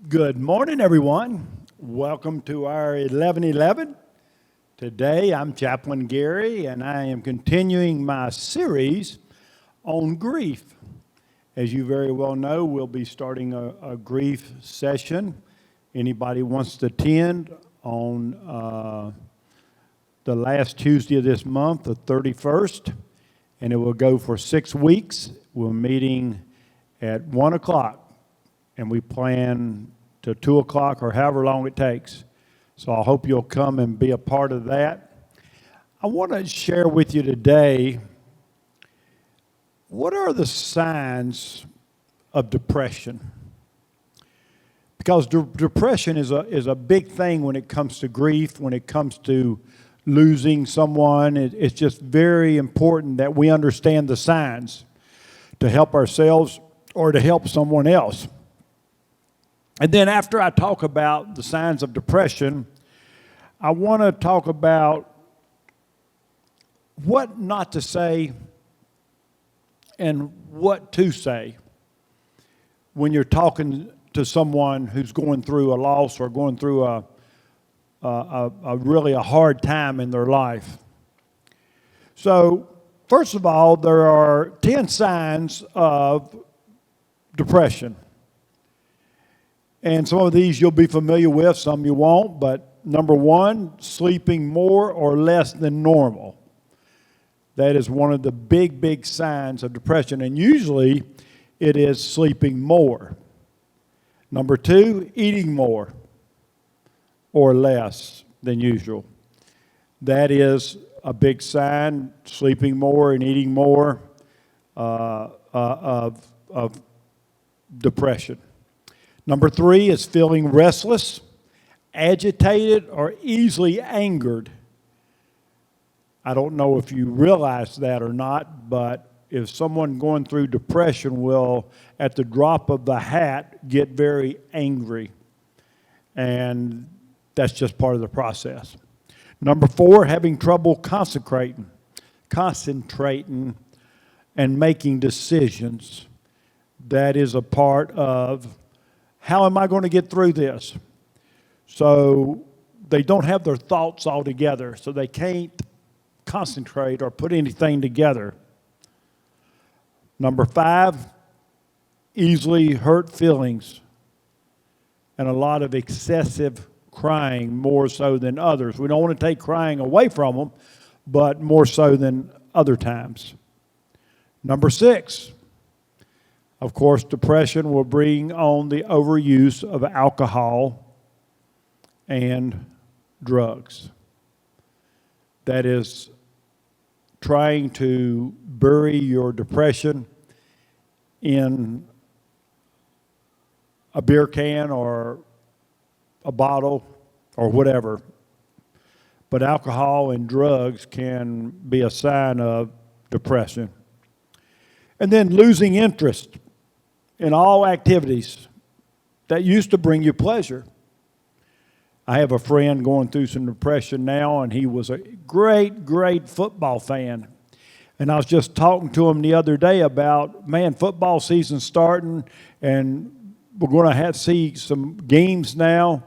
Good morning, everyone. Welcome to our 11:11. Today, I'm Chaplain Gary, and I am continuing my series on grief. As you very well know, we'll be starting a grief session. Anybody wants to attend on the last Tuesday of this month, the 31st, and it will go for 6 weeks. We're meeting at 1 o'clock. And we plan to 2 o'clock or however long it takes. So I hope you'll come and be a part of that. I want to share with you today, what are the signs of depression? Because depression is a big thing when it comes to grief, when it comes to losing someone. It's just very important that we understand the signs to help ourselves or to help someone else. And then after I talk about the signs of depression, I want to talk about what not to say and what to say when you're talking to someone who's going through a loss or going through a really hard time in their life. So, first of all, there are 10 signs of depression. And some of these you'll be familiar with, some you won't. But number one, sleeping more or less than normal. That is one of the big signs of depression. And usually it is sleeping more. Number two, eating more or less than usual. That is a big sign, sleeping more and eating more of depression. Number three is feeling restless, agitated, or easily angered. I don't know if you realize that or not, but if someone going through depression will, at the drop of the hat, get very angry. And that's just part of the process. Number four, having trouble concentrating and making decisions. That is a part of how am I going to get through this? So they don't have their thoughts all together, so they can't concentrate or put anything together. Number five, easily hurt feelings and a lot of excessive crying, more so than others. We don't want to take crying away from them, but more so than other times. Number six, of course, depression will bring on the overuse of alcohol and drugs. That is trying to bury your depression in a beer can or a bottle or whatever. But alcohol and drugs can be a sign of depression. And then losing interest in all activities that used to bring you pleasure. I have a friend going through some depression now, and he was a great football fan. And I was just talking to him the other day about, football season starting, and we're going to see some games now.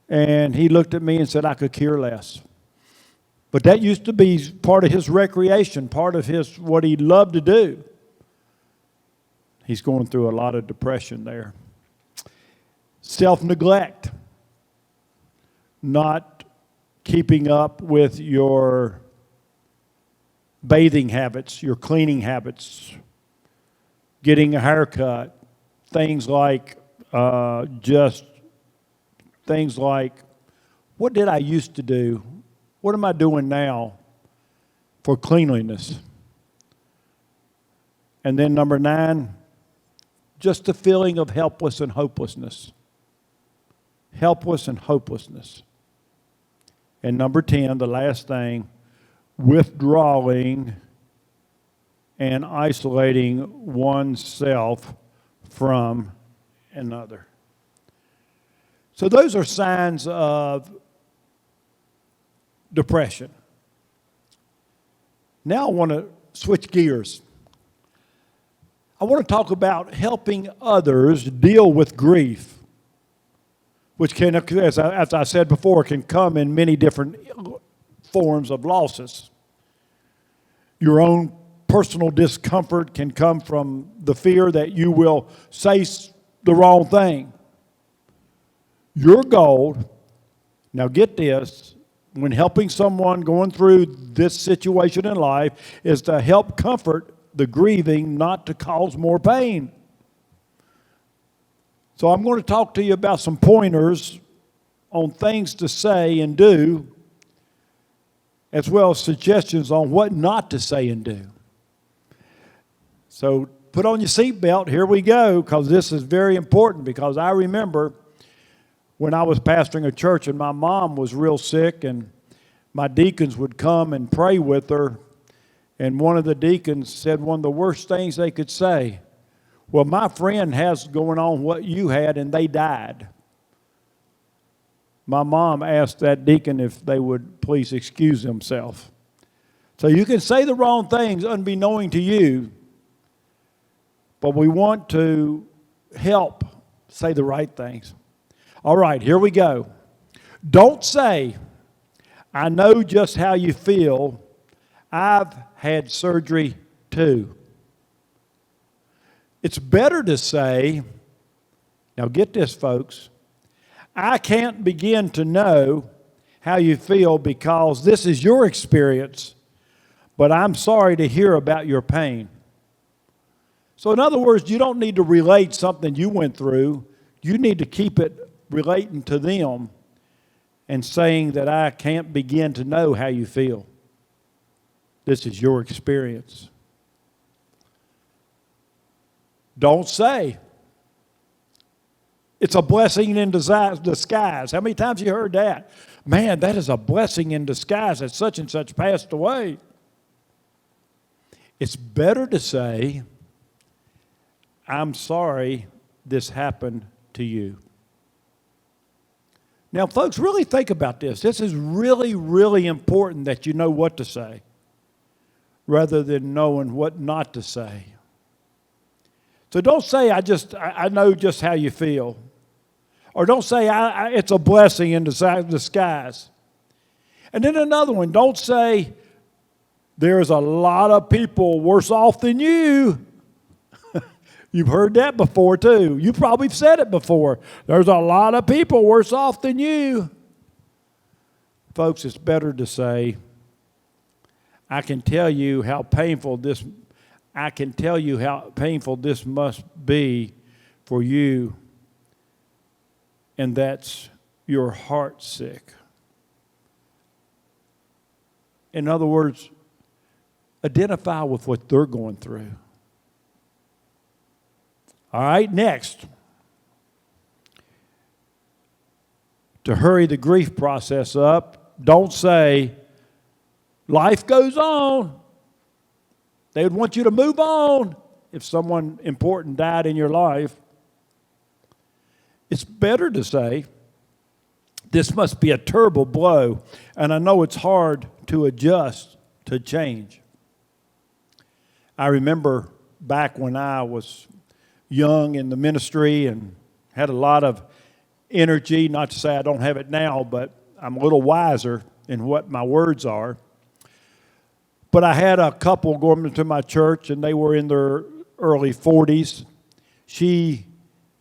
And he looked at me and said, I could care less. But that used to be part of his recreation, part of what he loved to do. He's going through a lot of depression there. Self-neglect. Not keeping up with your bathing habits, your cleaning habits, getting a haircut, things like, what did I used to do? What am I doing now for cleanliness? And then number 9, just the feeling of helpless and hopelessness. Helpless and hopelessness. And number 10, the last thing, withdrawing and isolating oneself from another. So those are signs of depression. Now I want to switch gears. I want to talk about helping others deal with grief. which can, as I said before, can come in many different forms of losses. Your own personal discomfort can come from the fear that you will say the wrong thing. Your goal, now get this, when helping someone going through this situation in life, is to help comfort the grieving, not to cause more pain. So I'm going to talk to you about some pointers on things to say and do, as well as suggestions on what not to say and do. So put on your seatbelt, here we go, because this is very important, because I remember when I was pastoring a church and my mom was real sick, and my deacons would come and pray with her, and one of the deacons said one of the worst things they could say, well, my friend has going on what you had, and they died. My mom asked that deacon if they would please excuse themselves. So you can say the wrong things unbeknown to you, but we want to help say the right things. All right, here we go. Don't say, I know just how you feel. I've had surgery too. It's better to say, now get this, folks, I can't begin to know how you feel because this is your experience, but I'm sorry to hear about your pain. So in other words, you don't need to relate something you went through. You need to keep it relating to them and saying that I can't begin to know how you feel. This is your experience. Don't say, it's a blessing in disguise. How many times have you heard that? Man, that is a blessing in disguise that such and such passed away. It's better to say, I'm sorry this happened to you. Now, folks, really think about this. This is really, really important that you know what to say rather than knowing what not to say. So don't say, I know just how you feel. Or don't say, it's a blessing in disguise. And then another one, don't say, there's a lot of people worse off than you. You've heard that before too. You probably said it before. There's a lot of people worse off than you. Folks, it's better to say, I can tell you how painful this must be for you, and that's your heart sick. In other words, identify with what they're going through. All right, next. To hurry the grief process up, don't say, life goes on. They would want you to move on if someone important died in your life. It's better to say, this must be a terrible blow, and I know it's hard to adjust to change. I remember back when I was young in the ministry and had a lot of energy, not to say I don't have it now, but I'm a little wiser in what my words are. But I had a couple going to my church, and they were in their early 40s. She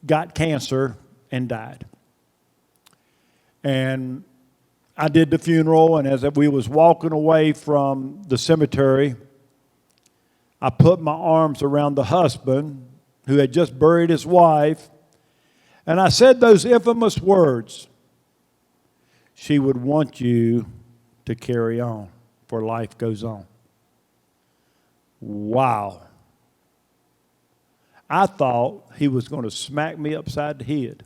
got cancer and died. And I did the funeral, and as we was walking away from the cemetery, I put my arms around the husband who had just buried his wife, and I said those infamous words, she would want you to carry on, for life goes on. Wow. I thought he was going to smack me upside the head.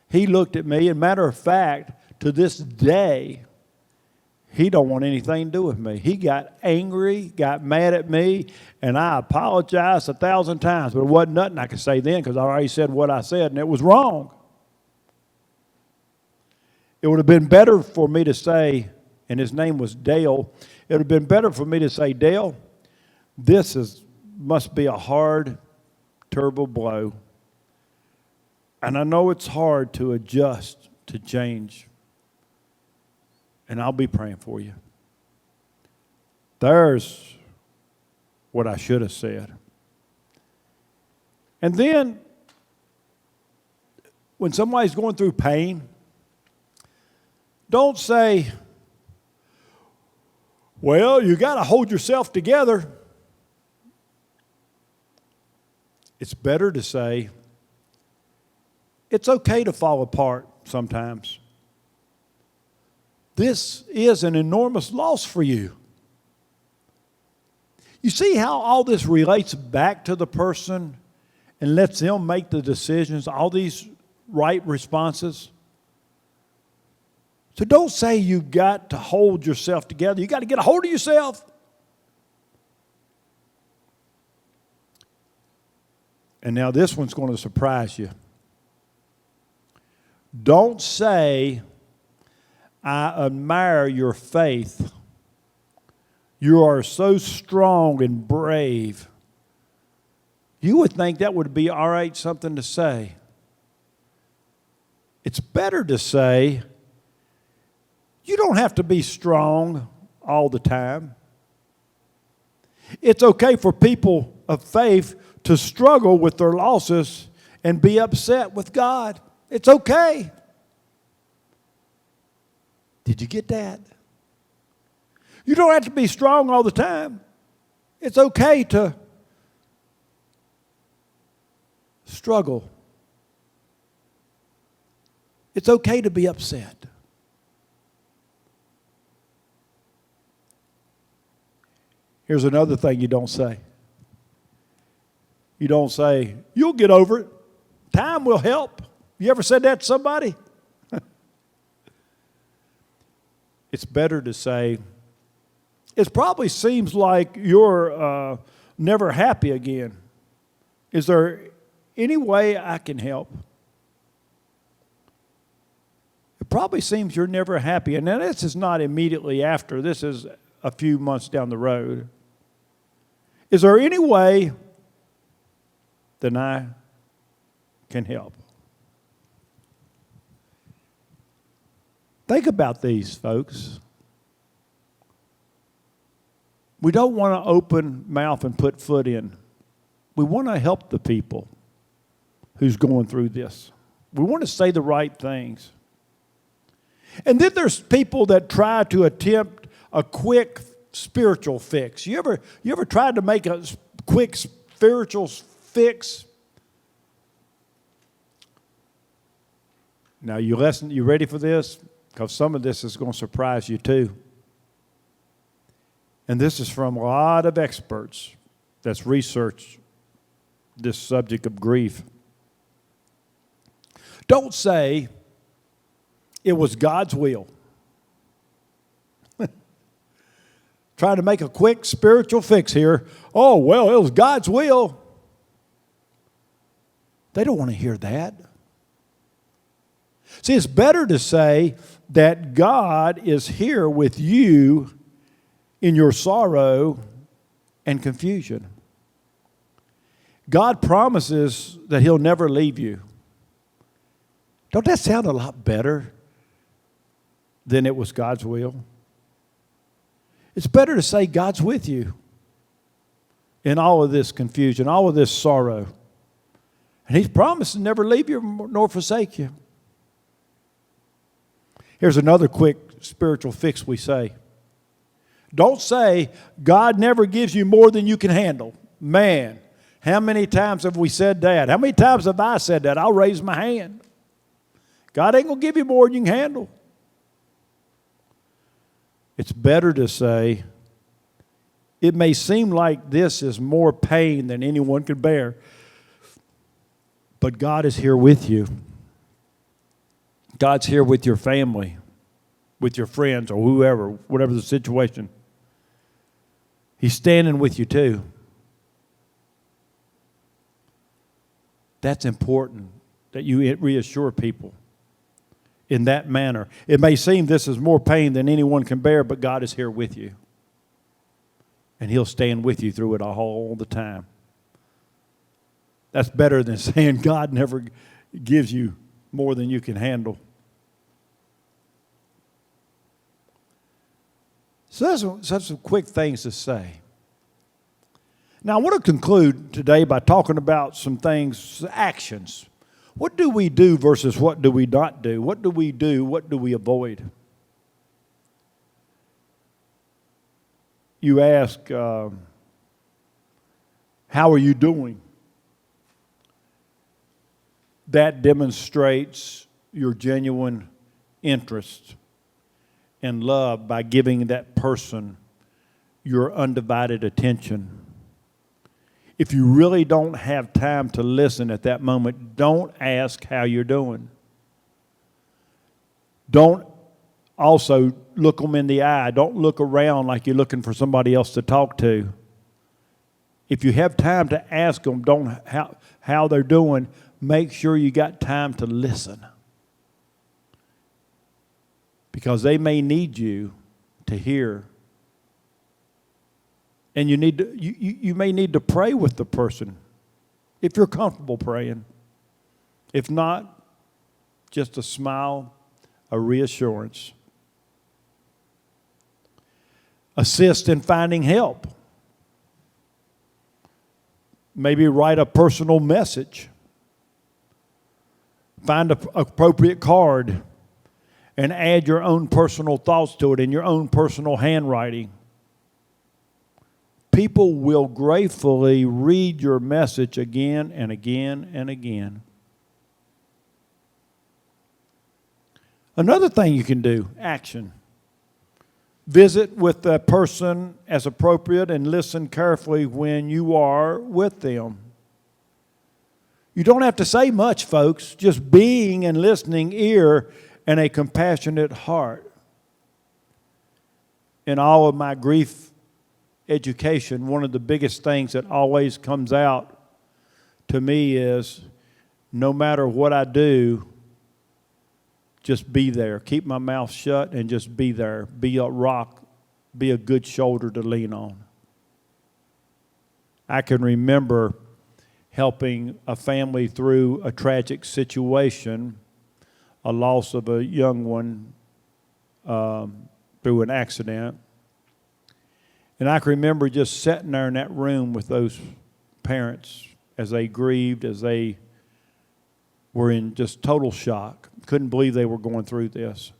He looked at me, and matter of fact, to this day, he don't want anything to do with me. He got angry, got mad at me, and I apologized 1,000 times, but it wasn't nothing I could say then because I already said what I said, and it was wrong. It would have been better for me to say, and his name was Dale, it would have been better for me to say, Dale, must be a hard, terrible blow. And I know it's hard to adjust, to change. And I'll be praying for you. There's what I should have said. And then, when somebody's going through pain, don't say, well, you got to hold yourself together. It's better to say, it's okay to fall apart sometimes. This is an enormous loss for you. You see how all this relates back to the person and lets them make the decisions, all these right responses? So don't say you've got to hold yourself together. You got to get a hold of yourself. And now this one's going to surprise you. Don't say, I admire your faith. You are so strong and brave. You would think that would be all right, something to say. It's better to say, you don't have to be strong all the time. It's okay for people of faith to struggle with their losses and be upset with God. It's okay. Did you get that? You don't have to be strong all the time. It's okay to struggle. It's okay to be upset. Here's another thing you don't say. You don't say, you'll get over it. Time will help. You ever said that to somebody? It's better to say, it probably seems like you're never happy again. Is there any way I can help? It probably seems you're never happy. And now this is not immediately after. This is a few months down the road. Is there any way that I can help? Think about these, folks. We don't want to open mouth and put foot in. We want to help the people who's going through this. We want to say the right things. And then there's people that try to attempt a quick spiritual fix. You ever tried to make a quick spiritual fix? Now you ready for this? Because some of this is going to surprise you too. And this is from a lot of experts that's researched this subject of grief. Don't say it was God's will. Trying to make a quick spiritual fix here. Oh, well, it was God's will. They don't want to hear that. See, it's better to say that God is here with you in your sorrow and confusion. God promises that He'll never leave you. Don't that sound a lot better than it was God's will? It's better to say God's with you in all of this confusion, all of this sorrow. And He's promised to never leave you nor forsake you. Here's another quick spiritual fix we say. Don't say, God never gives you more than you can handle. Man, how many times have we said that? How many times have I said that? I'll raise my hand. God ain't going to give you more than you can handle. It's better to say, it may seem like this is more pain than anyone could bear, but God is here with you. God's here with your family, with your friends, or whoever, whatever the situation. He's standing with you too. That's important that you reassure people in that manner. It may seem this is more pain than anyone can bear, but God is here with you. And He'll stand with you through it all the time. That's better than saying God never gives you more than you can handle. So that's some quick things to say. Now, I want to conclude today by talking about some things, actions. What do we do versus what do we not do? What do we do? What do we avoid? You ask, how are you doing? That demonstrates your genuine interest and love by giving that person your undivided attention. If you really don't have time to listen at that moment, don't ask how you're doing. Don't also look them in the eye. Don't look around like you're looking for somebody else to talk to. If you have time to ask them how they're doing, make sure you got time to listen. Because they may need you to hear. And you may need to pray with the person if you're comfortable praying. If not, just a smile, a reassurance. Assist in finding help. Maybe write a personal message. Find an appropriate card and add your own personal thoughts to it in your own personal handwriting. People will gratefully read your message again and again and again. Another thing you can do, action. Visit with the person as appropriate and listen carefully when you are with them. You don't have to say much, folks. Just being and listening ear and a compassionate heart. In all of my grief education, one of the biggest things that always comes out to me is no matter what I do, just be there. Keep my mouth shut and just be there. Be a rock. Be a good shoulder to lean on. I can remember helping a family through a tragic situation, a loss of a young one through an accident. And I can remember just sitting there in that room with those parents as they grieved, as they were in just total shock. Couldn't believe they were going through this.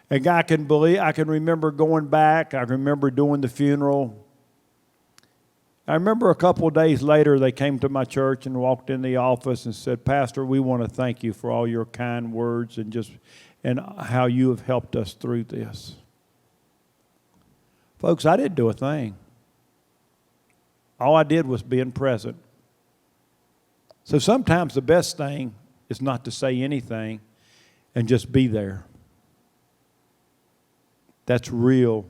And I can remember going back. I remember doing the funeral. I remember a couple of days later they came to my church and walked in the office and said, "Pastor, we want to thank you for all your kind words and how you have helped us through this." Folks, I didn't do a thing. All I did was being present. So sometimes the best thing is not to say anything and just be there. That's real,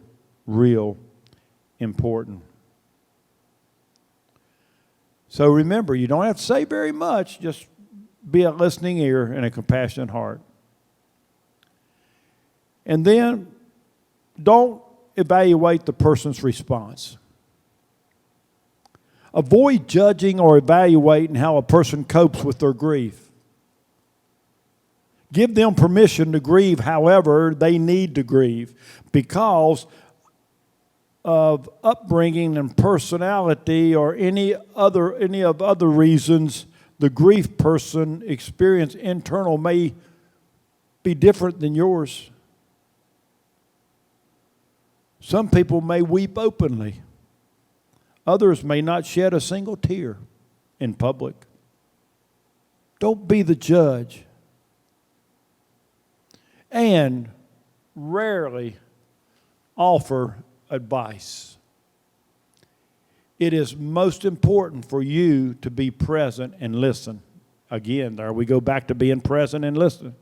real important. So remember, you don't have to say very much. Just be a listening ear and a compassionate heart. And then don't evaluate the person's response. Avoid judging or evaluating how a person copes with their grief. Give them permission to grieve however they need to grieve because of upbringing and personality or any of other reasons the grief person experience internal may be different than yours. Some people may weep openly. Others may not shed a single tear in public. Don't be the judge. And rarely offer advice. It is most important for you to be present and listen. Again, there we go back to being present and listening.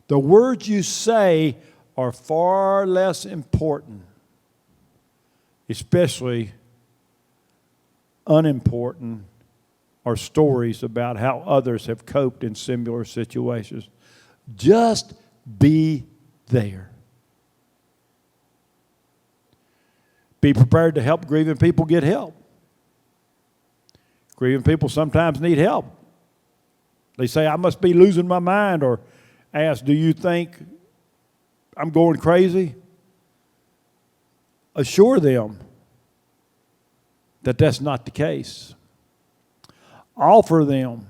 The words you say are far less important, especially unimportant, are stories about how others have coped in similar situations. Just be there. Be prepared to help grieving people get help. Grieving people sometimes need help. They say, I must be losing my mind, or ask, do you think I'm going crazy? Assure them that that's not the case. Offer them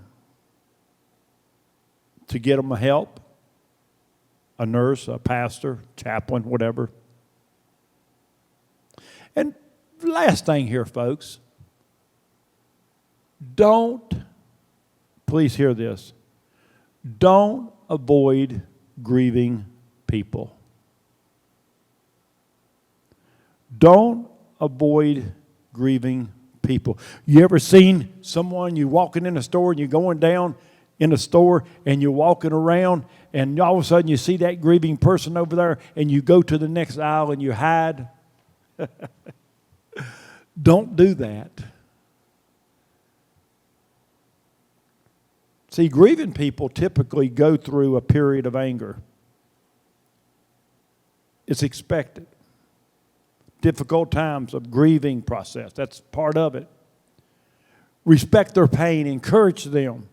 to get them help, a nurse, a pastor, chaplain, whatever. And last thing here, folks, please hear this, don't avoid grieving people. Don't avoid grieving people. You ever seen someone, you walking in a store and you're going down in a store and you're walking around and all of a sudden you see that grieving person over there and you go to the next aisle and you hide? Don't do that. See, grieving people typically go through a period of anger. It's expected. Difficult times of grieving process. That's part of it. Respect their pain. Encourage them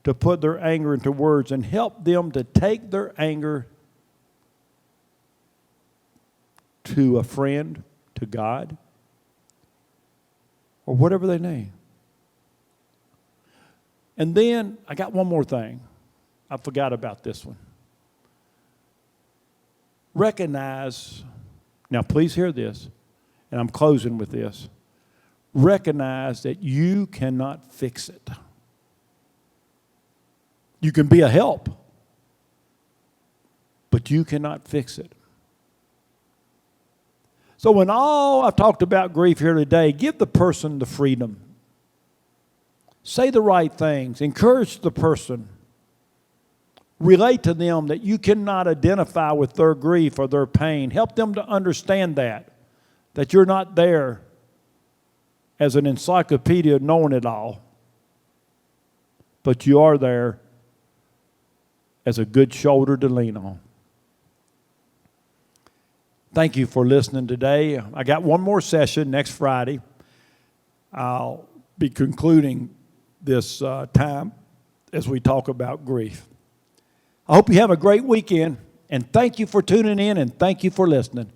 to put their anger into words and help them to take their anger to a friend, to God, or whatever they need. And then I got one more thing. I forgot about this one. Recognize, now please hear this, and I'm closing with this. Recognize that you cannot fix it. You can be a help, but you cannot fix it. So when all I've talked about grief here today, give the person the freedom. Say the right things. Encourage the person. Relate to them that you cannot identify with their grief or their pain. Help them to understand that you're not there as an encyclopedia knowing it all, but you are there as a good shoulder to lean on. Thank you for listening today. I got one more session next Friday. I'll be concluding this time as we talk about grief. I hope you have a great weekend, and thank you for tuning in, and thank you for listening.